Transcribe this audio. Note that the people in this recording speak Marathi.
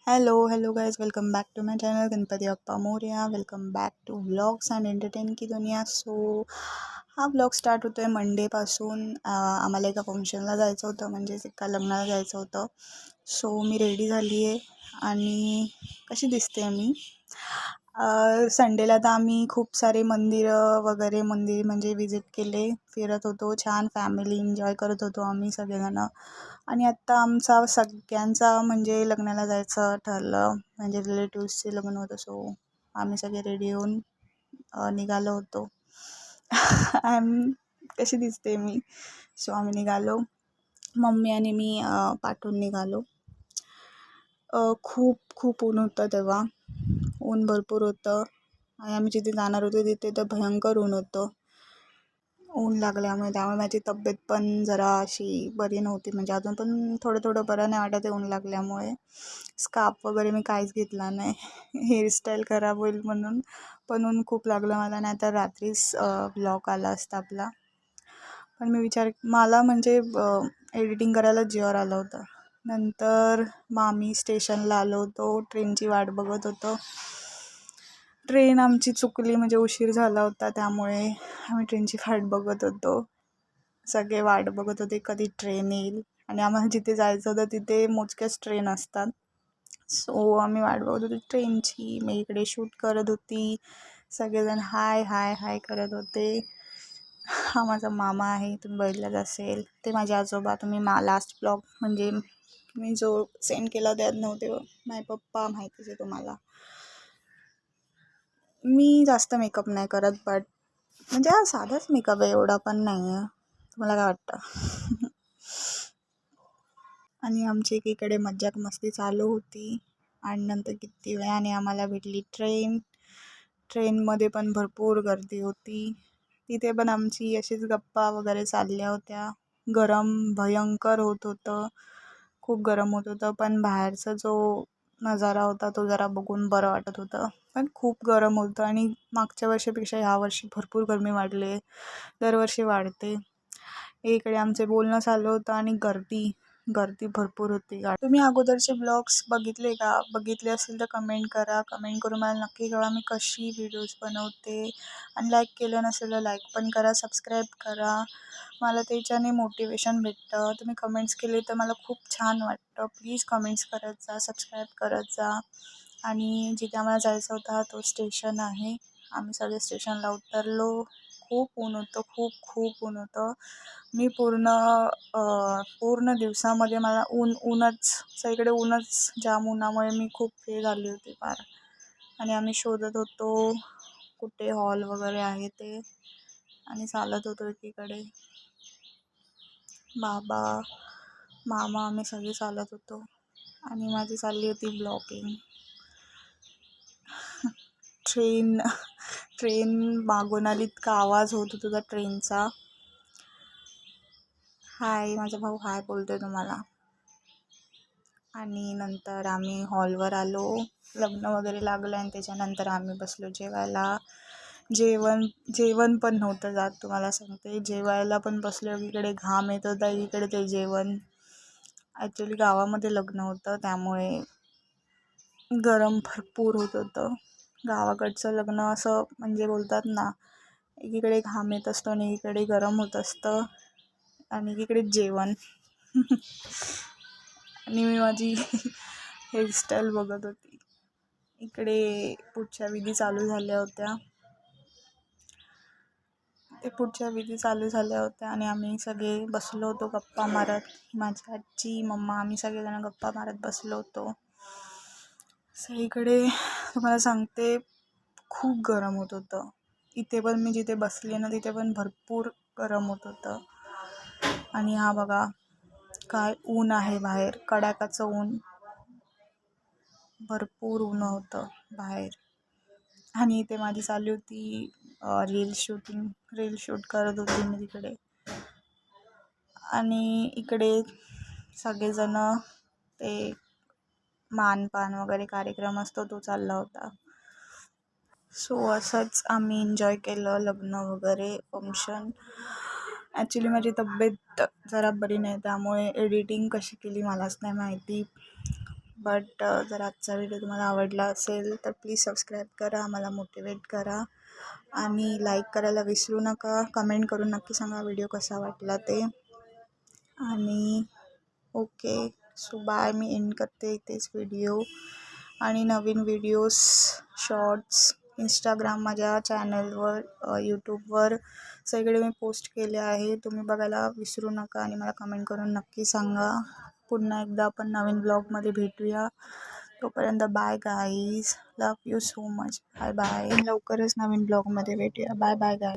Hello guys, welcome back to my channel Ganpati Appa Morya. Welcome back to vlogs and entertain की दुनिया. सो हा व्लॉग स्टार्ट होतो आहे मंडेपासून. आम्हाला एका फंक्शनला जायचं होतं, म्हणजेच एका लग्नाला जायचं होतं. सो मी रेडी झाली आहे. आणि कशी दिसते मी? संडेला तर आम्ही खूप सारे मंदिर म्हणजे विजिट केले, फिरत होतो, छान फॅमिली एन्जॉय करत होतो आम्ही सगळेजणं. आणि आत्ता आमचा सगळ्यांचा म्हणजे लग्नाला जायचं ठरलं, म्हणजे रिलेटिव्सचे लग्न होतं. सो आम्ही सगळे रेडी होऊन निघालो होतो. कशी दिसते मी? सो आम्ही निघालो, मम्मी आणि मी पाठवून निघालो. खूप खूप ऊन होतं तेव्हा, ऊन भरपूर होतं. आणि आम्ही जिथे जाणार होतो तिथे तर भयंकर ऊन होतं. ऊन लागल्यामुळे त्यामुळे माझी तब्येत पण जरा अशी बरी नव्हती, म्हणजे अजून पण थोडं थोडं बरं नाही वाटत आहे ऊन लागल्यामुळे. स्कार्फ वगैरे मी काहीच घेतला नाही, हेअरस्टाईल खराब होईल म्हणून. पण ऊन खूप लागलं मला, नाही तर रात्रीच ब्लॉग आला असता आपला. पण मला म्हणजे एडिटिंग करायला जीवावर आलं होतं. नंतर मग आम्ही स्टेशनला आलो होतो, ट्रेनची वाट बघत होतो. ट्रेन आमची चुकली, म्हणजे उशीर झाला होता, त्यामुळे आम्ही ट्रेनची वाट बघत होतो. सगळे वाट बघत होते कधी ट्रेन येईल. आणि आम्हाला जिथे जायचं होतं तिथे मोजक्याच ट्रेन असतात. सो आम्ही वाट बघत होतो ट्रेनची. मी इकडे शूट करत होती, सगळेजण हाय हाय हाय करत होते. हा माझा मामा आहे, तुम्ही बघितलाच असेल. ते माझे आजोबा. तुम्ही लास्ट ब्लॉग म्हणजे मी जो सेंड केला त्यात नव्हते. माझे पप्पा माहितीच आहे तुम्हाला. मी जास्त मेकअप नाही करत, बट म्हणजे हा साधाच मेकअप आहे, एवढा पण नाही आहे. तुम्हाला काय वाटतं? आणि आमची एकीकडे मज्जाक मस्ती चालू होती. आणि नंतर किती वेळाने आम्हाला भेटली ट्रेन. ट्रेनमध्ये पण भरपूर गर्दी होती. तिथे पण आमची अशीच गप्पा वगैरे चालल्या होत्या. गरम भयंकर होत होतं, खूप गरम होत होतं. पण बाहेरचा जो नजारा होता तो जरा बघून बरं वाटत होतं. पण खूप गरम होतं आणि मागच्या वर्षीपेक्षा ह्या वर्षी भरपूर गरमी वाढली आहे. दरवर्षी वाढते. इकडे आमचे बोलणं चालू होतं आणि गर्दी गर्दी भरपूर होती. तुम्ही अगोदरचे ब्लॉग्स बघितले का? बघितले असेल तर कमेंट करा. कमेंट करून मला नक्की कळवा मी कशी व्हिडिओज बनवते. आणि लाईक केलं नसेल तर लाईक पण करा, सबस्क्राईब करा. मला त्याच्याने मोटिवेशन भेटतं. तुम्ही कमेंट्स केले तर मला खूप छान वाटतं. प्लीज कमेंट्स करत जा, सबस्क्राईब करत जा. आणि जिथे आम्हाला जायचं होता तो स्टेशन आहे. आम्ही सगळे स्टेशनला उतरलो. खूप ऊन होतं, खूप खूप ऊन होतं. मी पूर्ण दिवसामध्ये मला ऊनच सगळीकडे ऊनच, जाम उन्हामुळे मी खूप हे झाली होती फार. आणि आम्ही शोधत होतो कुठे हॉल वगैरे आहे ते, आणि चालत होतो एकीकडे. बाबा, मामा, आम्ही सगळे चालत होतो. आणि माझी चालली होती ब्लॉगिंग. ट्रेन ट्रेन मागून आली, इतका आवाज होत होता त्या ट्रेनचा. हाय, माझा भाऊ हाय बोलतोय तुम्हाला. आणि नंतर आम्ही हॉलवर आलो. लग्न वगैरे लागलं आणि त्याच्यानंतर आम्ही बसलो जेवायला. जेवण पण नव्हतं जात, तुम्हाला सांगते. जेवायला पण बसलो, एकीकडे घाम येत होता, एकीकडे ते जेवण. ॲक्च्युली गावामध्ये लग्न होतं त्यामुळे गरम भरपूर होत होतं. गावाकडचं लग्न असं म्हणजे बोलतात ना, एकीकडे घाम येत असतो आणि एकीकडे गरम होत असतं आणि एकीकडे जेवण. आणि मी माझी हेअरस्टाईल बघत होती. इकडे पुढच्या विधी चालू झाल्या होत्या. आणि आम्ही सगळे बसलो होतो गप्पा मारत. माझी आजी, मम्मा, आम्ही सगळेजण गप्पा मारत बसलो होतो. सगळीकडे तुम्हाला सांगते खूप गरम होत होतं. इथे पण मी जिथे बसले ना तिथे पण भरपूर गरम होत होतं. आणि हा बघा काय ऊन आहे बाहेर, कडाक्याचं ऊन. भरपूर ऊन होतं बाहेर. आणि इथे माझी चालली होती रील शूट करत होती मी तिकडे. आणि इकडे सगळेजण ते मानपान वगैरे कार्यक्रम असतो तो चालला होता. सो असंच आम्ही एन्जॉय केलं लग्न वगैरे फंक्शन. ॲक्च्युली माझी तब्येत जरा बरी नाही, त्यामुळे एडिटिंग कशी केली मलाच नाही माहिती. बट जर आजचा व्हिडिओ तुम्हाला आवडला असेल तर प्लीज सबस्क्राईब करा, आम्हाला मोटिवेट करा आणि लाईक करायला विसरू नका. कमेंट करून नक्की सांगा व्हिडिओ कसा वाटला ते. आणि ओके, सो बाय. मी एंड करते इथेच व्हिडिओ. आणि नवीन व्हिडिओज शॉर्ट्स इंस्टाग्राम माझ्या चॅनलवर यूट्यूबवर सगळे मी पोस्ट केले आहे. तुम्ही बघायला विसरू नका आणि मला कमेंट करून नक्की सांगा. पुन्हा एकदा आपण नवीन ब्लॉगमध्ये भेटूया. तोपर्यंत bye guys, love you so much. Bye bye. लवकरच नवीन ब्लॉगमध्ये भेटूया. Bye bye guys.